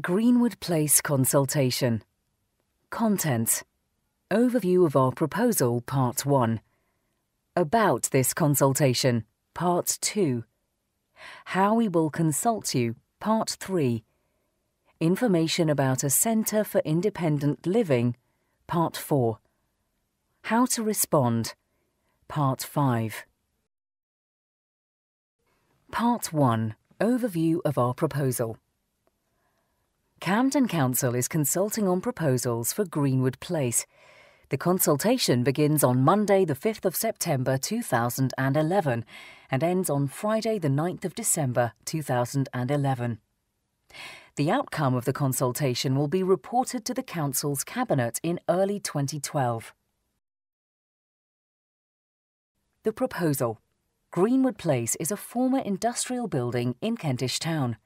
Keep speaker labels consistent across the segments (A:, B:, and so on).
A: Greenwood Place Consultation. Contents. Overview of our proposal, Part 1. About this consultation, Part 2. How we will consult you, Part 3. Information about a Centre for Independent Living, Part 4. How to respond, Part 5. Part 1. Overview of our proposal. Camden Council is consulting on proposals for Greenwood Place. The consultation begins on Monday the 5th of September 2011 and ends on Friday the 9th of December 2011. The outcome of the consultation will be reported to the Council's Cabinet in early 2012. The proposal. Greenwood Place is a former industrial building in Kentish Town.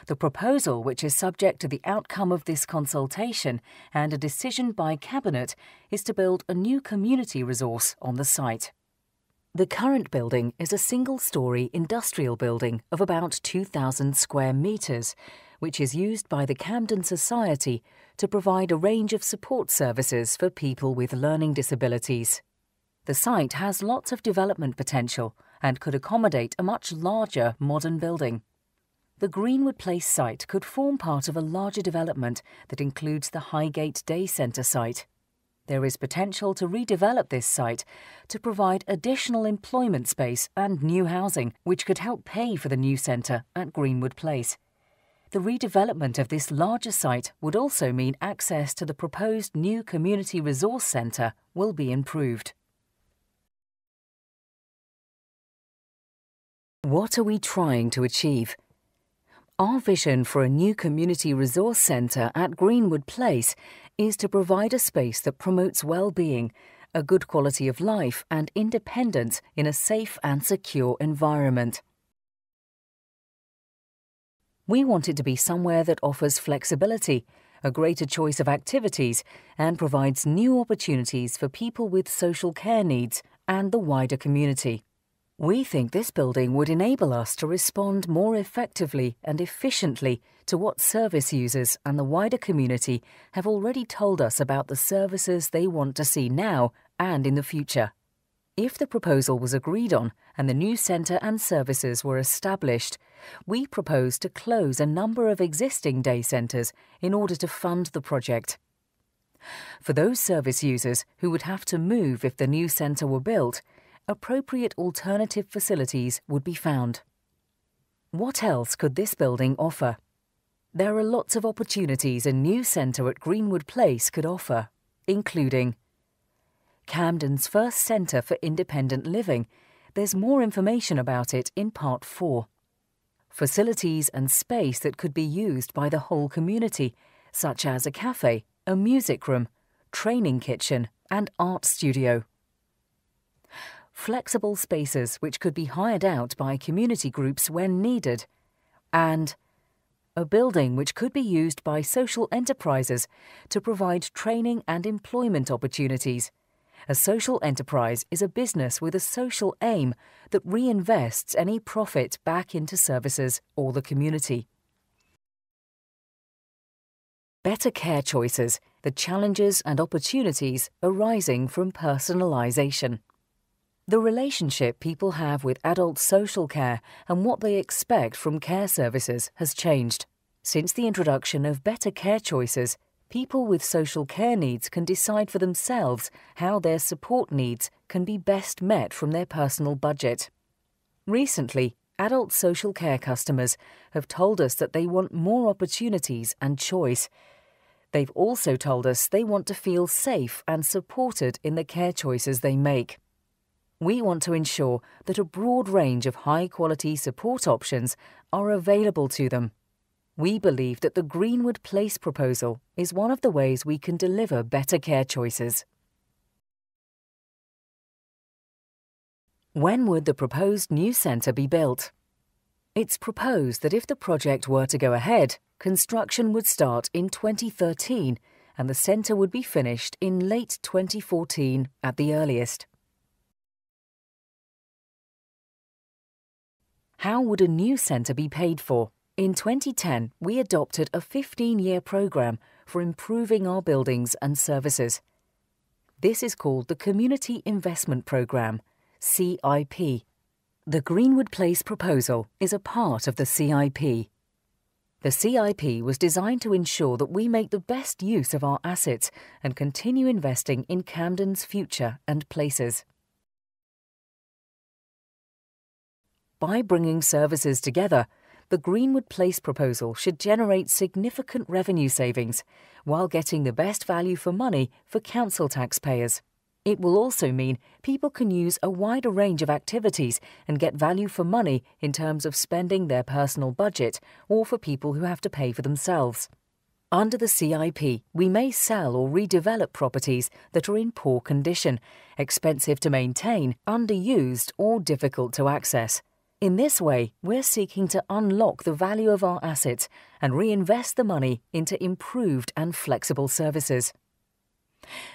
A: The proposal, which is subject to the outcome of this consultation and a decision by Cabinet, is to build a new community resource on the site. The current building is a single-storey industrial building of about 2,000 square metres, which is used by the Camden Society to provide a range of support services for people with learning disabilities. The site has lots of development potential and could accommodate a much larger modern building. The Greenwood Place site could form part of a larger development that includes the Highgate Day Centre site. There is potential to redevelop this site to provide additional employment space and new housing, which could help pay for the new centre at Greenwood Place. The redevelopment of this larger site would also mean access to the proposed new community resource centre will be improved. What are we trying to achieve? Our vision for a new community resource centre at Greenwood Place is to provide a space that promotes well-being, a good quality of life and independence in a safe and secure environment. We want it to be somewhere that offers flexibility, a greater choice of activities and provides new opportunities for people with social care needs and the wider community. We think this building would enable us to respond more effectively and efficiently to what service users and the wider community have already told us about the services they want to see now and in the future. If the proposal was agreed on and the new centre and services were established, we propose to close a number of existing day centres in order to fund the project. For those service users who would have to move if the new centre were built, appropriate alternative facilities would be found. What else could this building offer? There are lots of opportunities a new centre at Greenwood Place could offer, including Camden's first centre for independent living. There's more information about it in Part 4. Facilities and space that could be used by the whole community, such as a cafe, a music room, training kitchen and art studio. Flexible spaces which could be hired out by community groups when needed, and a building which could be used by social enterprises to provide training and employment opportunities. A social enterprise is a business with a social aim that reinvests any profit back into services or the community. Better care choices, the challenges and opportunities arising from personalisation. The relationship people have with adult social care and what they expect from care services has changed. Since the introduction of better care choices, people with social care needs can decide for themselves how their support needs can be best met from their personal budget. Recently, adult social care customers have told us that they want more opportunities and choice. They've also told us they want to feel safe and supported in the care choices they make. We want to ensure that a broad range of high-quality support options are available to them. We believe that the Greenwood Place proposal is one of the ways we can deliver better care choices. When would the proposed new centre be built? It's proposed that if the project were to go ahead, construction would start in 2013 and the centre would be finished in late 2014 at the earliest. How would a new centre be paid for? In 2010, we adopted a 15-year programme for improving our buildings and services. This is called the Community Investment Programme, CIP. The Greenwood Place proposal is a part of the CIP. The CIP was designed to ensure that we make the best use of our assets and continue investing in Camden's future and places. By bringing services together, the Greenwood Place proposal should generate significant revenue savings while getting the best value for money for council taxpayers. It will also mean people can use a wider range of activities and get value for money in terms of spending their personal budget or for people who have to pay for themselves. Under the CIP, we may sell or redevelop properties that are in poor condition, expensive to maintain, underused or difficult to access. In this way, we're seeking to unlock the value of our assets and reinvest the money into improved and flexible services.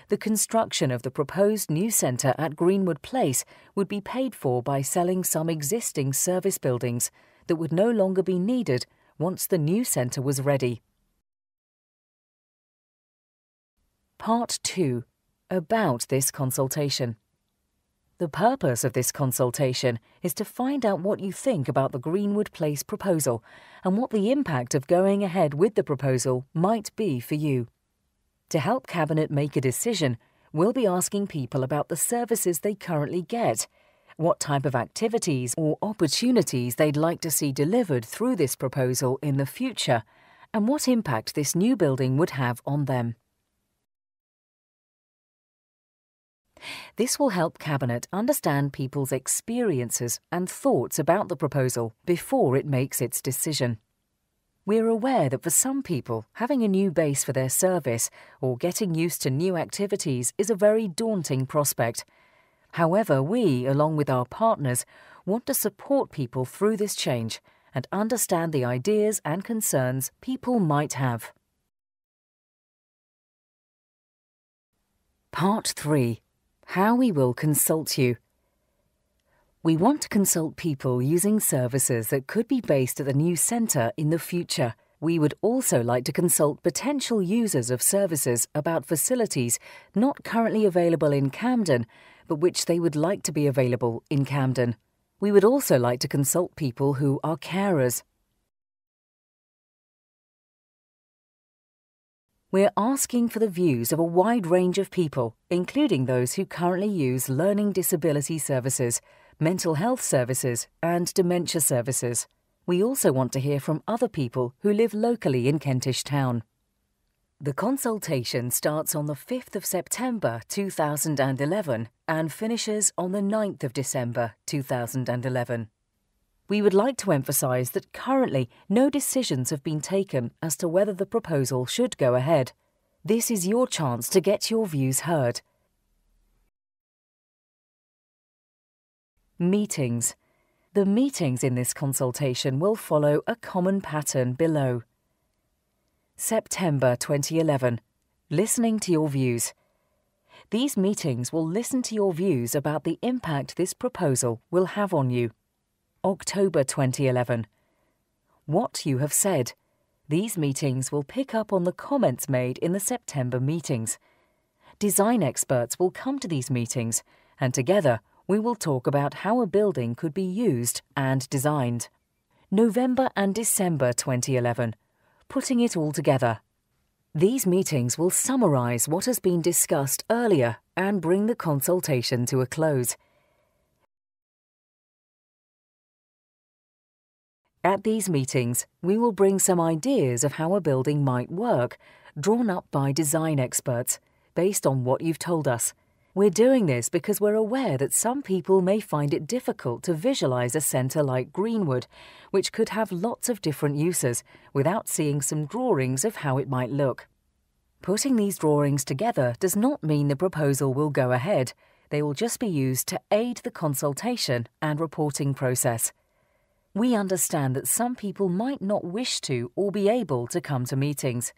A: The construction of the proposed new centre at Greenwood Place would be paid for by selling some existing service buildings that would no longer be needed once the new centre was ready. Part 2. About this consultation. The purpose of this consultation is to find out what you think about the Greenwood Place proposal and what the impact of going ahead with the proposal might be for you. To help Cabinet make a decision, we'll be asking people about the services they currently get, what type of activities or opportunities they'd like to see delivered through this proposal in the future, and what impact this new building would have on them. This will help Cabinet understand people's experiences and thoughts about the proposal before it makes its decision. We're aware that for some people, having a new base for their service or getting used to new activities is a very daunting prospect. However, we, along with our partners, want to support people through this change and understand the ideas and concerns people might have. Part 3. How we will consult you. We want to consult people using services that could be based at the new centre in the future. We would also like to consult potential users of services about facilities not currently available in Camden, but which they would like to be available in Camden. We would also like to consult people who are carers. We're asking for the views of a wide range of people, including those who currently use learning disability services, mental health services and dementia services. We also want to hear from other people who live locally in Kentish Town. The consultation starts on the 5th of September 2011 and finishes on the 9th of December 2011. We would like to emphasise that currently no decisions have been taken as to whether the proposal should go ahead. This is your chance to get your views heard. Meetings. The meetings in this consultation will follow a common pattern below. September 2011. Listening to your views. These meetings will listen to your views about the impact this proposal will have on you. October 2011. What you have said. These meetings will pick up on the comments made in the September meetings. Design experts will come to these meetings, and together we will talk about how a building could be used and designed. November and December 2011. Putting it all together. These meetings will summarise what has been discussed earlier and bring the consultation to a close. At these meetings, we will bring some ideas of how a building might work, drawn up by design experts, based on what you've told us. We're doing this because we're aware that some people may find it difficult to visualise a centre like Greenwood, which could have lots of different uses, without seeing some drawings of how it might look. Putting these drawings together does not mean the proposal will go ahead. They will just be used to aid the consultation and reporting process. We understand that some people might not wish to or be able to come to meetings.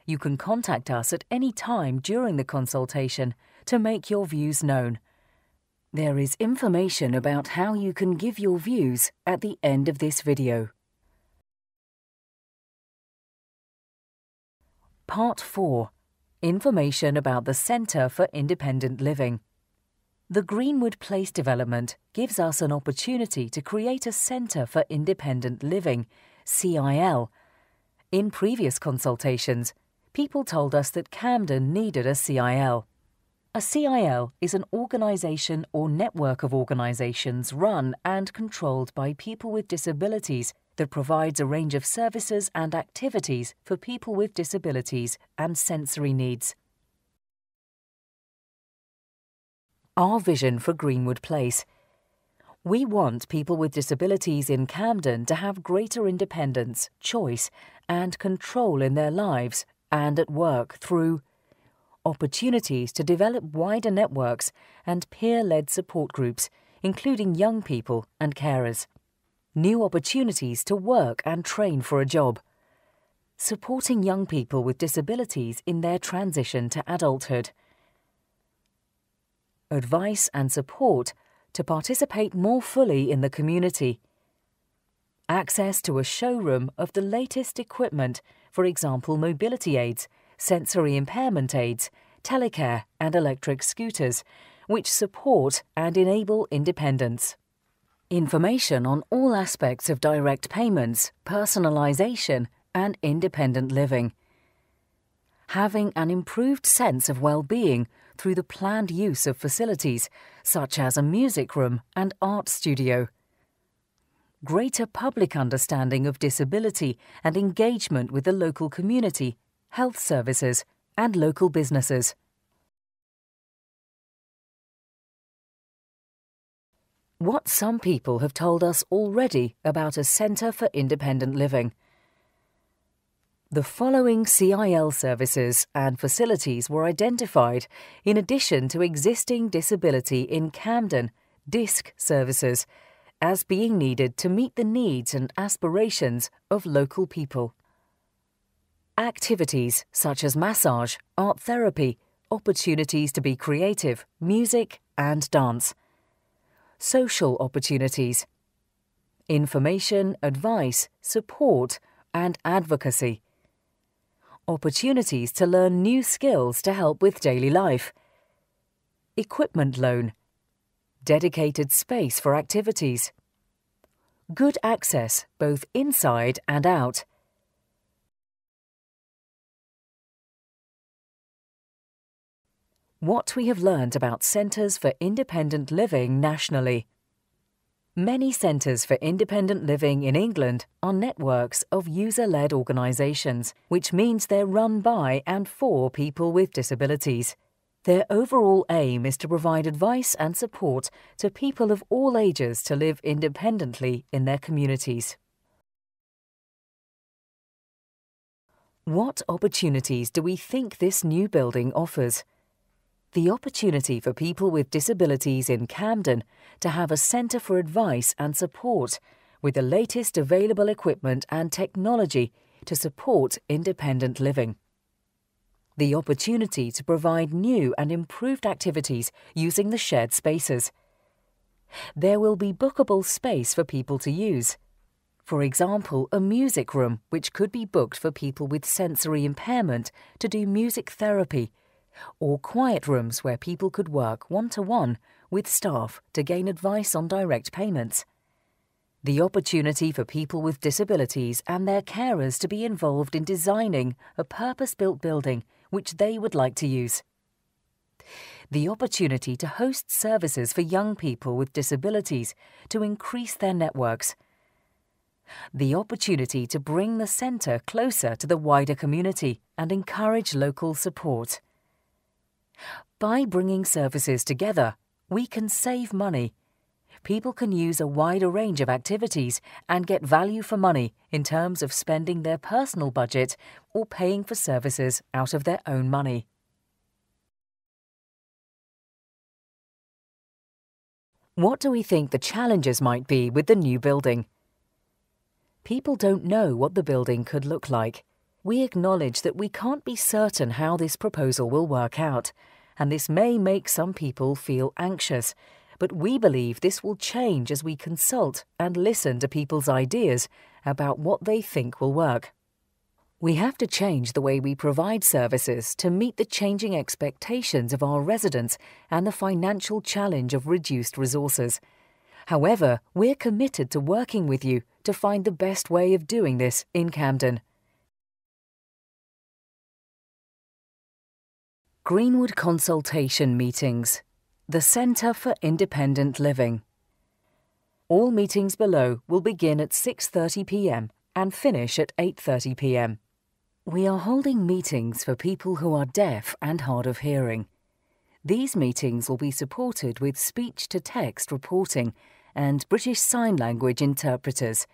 A: You can contact us at any time during the consultation to make your views known. There is information about how you can give your views at the end of this video. Part 4. Information about the Centre for Independent Living. The Greenwood Place development gives us an opportunity to create a Centre for Independent Living, CIL. In previous consultations, people told us that Camden needed a CIL. A CIL is an organisation or network of organisations run and controlled by people with disabilities that provides a range of services and activities for people with disabilities and sensory needs. Our vision for Greenwood Place. We want people with disabilities in Camden to have greater independence, choice, and control in their lives and at work through opportunities to develop wider networks and peer-led support groups, including young people and carers. New opportunities to work and train for a job. Supporting young people with disabilities in their transition to adulthood. Advice and support to participate more fully in the community. Access to a showroom of the latest equipment, for example mobility aids, sensory impairment aids, telecare and electric scooters, which support and enable independence. Information on all aspects of direct payments, personalisation and independent living. Having an improved sense of well-being through the planned use of facilities, such as a music room and art studio. Greater public understanding of disability and engagement with the local community, health services and local businesses. What some people have told us already about a Centre for Independent Living. The following CIL services and facilities were identified in addition to existing disability in Camden DISC services as being needed to meet the needs and aspirations of local people. Activities such as massage, art therapy, opportunities to be creative, music and dance. Social opportunities. Information, advice, support and advocacy. Opportunities to learn new skills to help with daily life. Equipment loan. Dedicated space for activities. Good access both inside and out. What we have learned about Centres for Independent Living nationally. Many centres for independent living in England are networks of user-led organisations, which means they're run by and for people with disabilities. Their overall aim is to provide advice and support to people of all ages to live independently in their communities. What opportunities do we think this new building offers? The opportunity for people with disabilities in Camden to have a centre for advice and support with the latest available equipment and technology to support independent living. The opportunity to provide new and improved activities using the shared spaces. There will be bookable space for people to use. For example, a music room which could be booked for people with sensory impairment to do music therapy, or quiet rooms where people could work one-to-one with staff to gain advice on direct payments. The opportunity for people with disabilities and their carers to be involved in designing a purpose-built building which they would like to use. The opportunity to host services for young people with disabilities to increase their networks. The opportunity to bring the centre closer to the wider community and encourage local support. By bringing services together, we can save money. People can use a wider range of activities and get value for money in terms of spending their personal budget or paying for services out of their own money. What do we think the challenges might be with the new building? People don't know what the building could look like. We acknowledge that we can't be certain how this proposal will work out, and this may make some people feel anxious, but we believe this will change as we consult and listen to people's ideas about what they think will work. We have to change the way we provide services to meet the changing expectations of our residents and the financial challenge of reduced resources. However, we're committed to working with you to find the best way of doing this in Camden. Greenwood Consultation Meetings, the Centre for Independent Living. All meetings below will begin at 6:30 p.m. and finish at 8:30 p.m. We are holding meetings for people who are deaf and hard of hearing. These meetings will be supported with speech-to-text reporting and British Sign Language interpreters.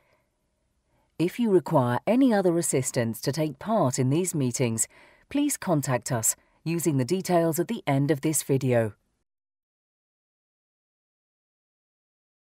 A: If you require any other assistance to take part in these meetings, please contact us using the details at the end of this video.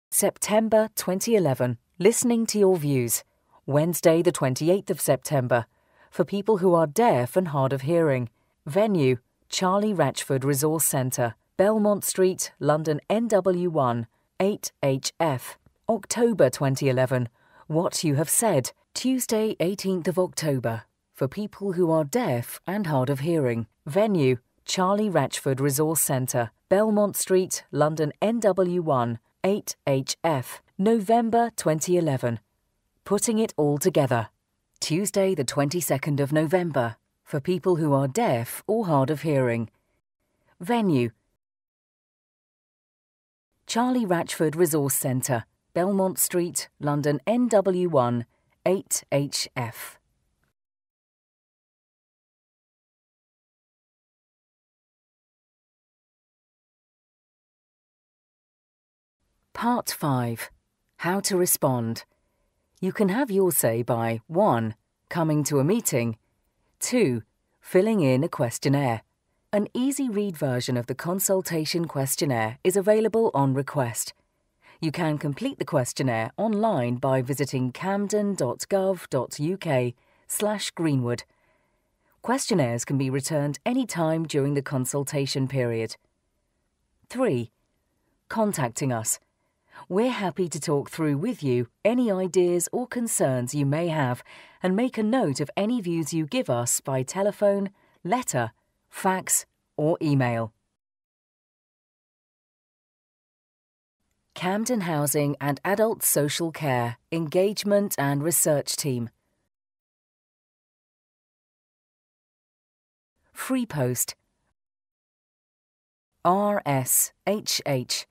A: September 2011. Listening to your views. Wednesday the 28th of September. For people who are deaf and hard of hearing. Venue, Charlie Ratchford Resource Centre, Belmont Street, London NW1, 8HF. October 2011. What you have said. Tuesday 18th of October. For people who are deaf and hard of hearing. Venue, Charlie Ratchford Resource Centre, Belmont Street, London NW1, 8HF. November 2011. Putting it all together. Tuesday the 22nd of November. For people who are deaf or hard of hearing. Venue, Charlie Ratchford Resource Centre, Belmont Street, London NW1, 8HF. Part 5. How to respond. You can have your say by 1. Coming to a meeting. 2. Filling in a questionnaire. An easy-read version of the consultation questionnaire is available on request. You can complete the questionnaire online by visiting camden.gov.uk/Greenwood. Questionnaires can be returned any time during the consultation period. 3. Contacting us. We're happy to talk through with you any ideas or concerns you may have and make a note of any views you give us by telephone, letter, fax or email. Camden Housing and Adult Social Care Engagement and Research Team. Free Post. RSHH.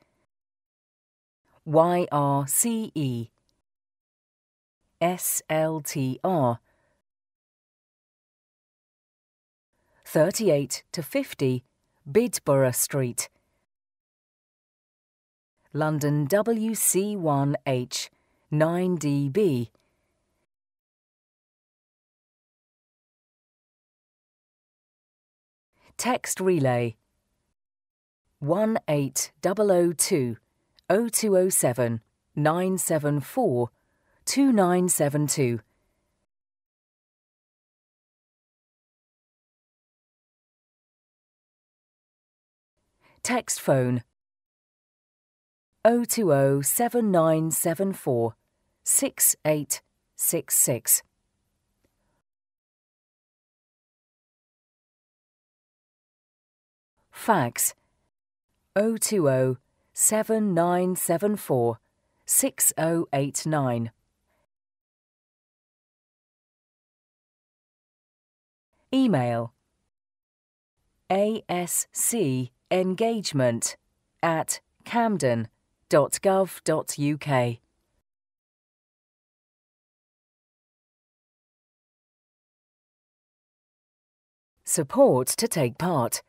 A: YRCE. SLTR. 38 to 50 Bidborough Street. London WC1H 9DB. Text relay 18002 0207 974 2972. Text phone 020 7974 6866. Fax 020 7974 6089. Email ascengagement@camden.gov.uk. Support to take part.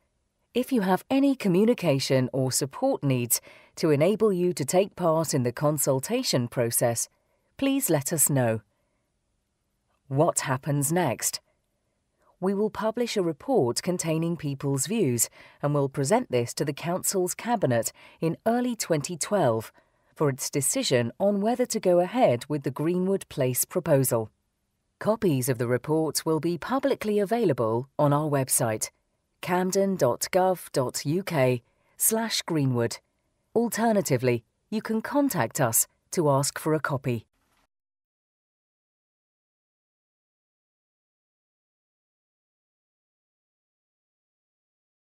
A: If you have any communication or support needs to enable you to take part in the consultation process, please let us know. What happens next? We will publish a report containing people's views and will present this to the Council's Cabinet in early 2012 for its decision on whether to go ahead with the Greenwood Place proposal. Copies of the report will be publicly available on our website, camden.gov.uk/Greenwood. Alternatively, you can contact us to ask for a copy.